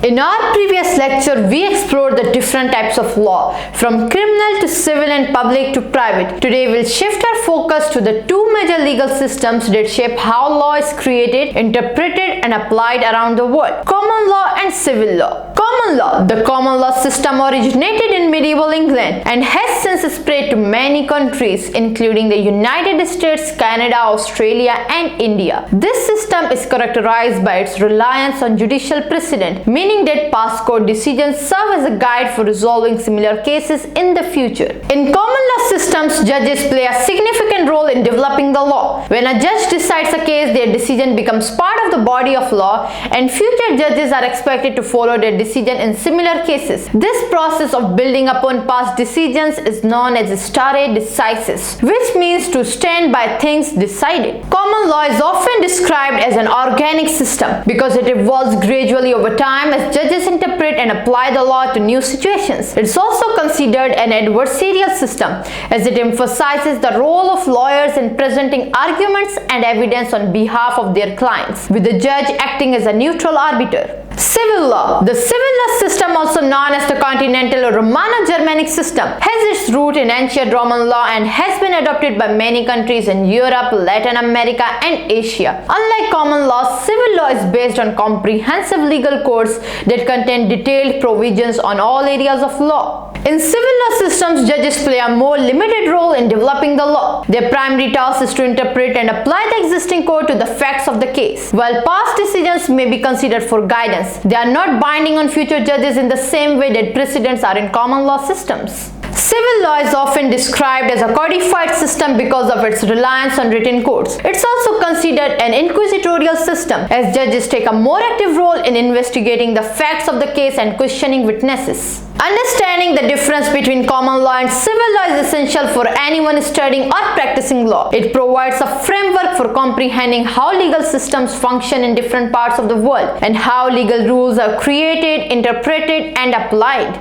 In our previous lecture, we explored the different types of law, from criminal to civil and public to private. Today, we'll shift our focus to the two major legal systems that shape how law is created, interpreted, and applied around the world: common law and civil law. Common law. The common law system originated in medieval England and has since spread to many countries, including the United States, Canada, Australia, and India. This system is characterized by its reliance on judicial precedent, meaning that past court decisions serve as a guide for resolving similar cases in the future. In common law systems, judges play a significant role in developing the law. When a judge decides a case, their decision becomes part of the body of law, and future judges are expected to follow their decision in similar cases. This process of building upon past decisions is known as stare decisis, which means to stand by things decided. Common law is often described as an organic system because it evolves gradually over time as judges interpret and apply the law to new situations. It's also considered an adversarial system as it emphasizes the role of lawyers in presenting arguments and evidence on behalf of their clients, with the judge acting as a neutral arbiter. Civil law. The civil law system, also known as the Continental or Romano-Germanic system, has its root in ancient Roman law and has been adopted by many countries in Europe, Latin America, and Asia. Unlike common law, civil law is based on comprehensive legal codes that contain detailed provisions on all areas of law. In civil law systems, judges play a more limited role in developing the law. Their primary task is to interpret and apply the existing code to the facts of the case. While past decisions may be considered for guidance, they are not binding on future judges in the same way that precedents are in common law systems. Civil law is often described as a codified system because of its reliance on written codes. It's also considered an inquisitorial system, as judges take a more active role in investigating the facts of the case and questioning witnesses. Understanding the difference between common law and civil law is essential for anyone studying or practicing law. It provides a framework for comprehending how legal systems function in different parts of the world and how legal rules are created, interpreted, and applied.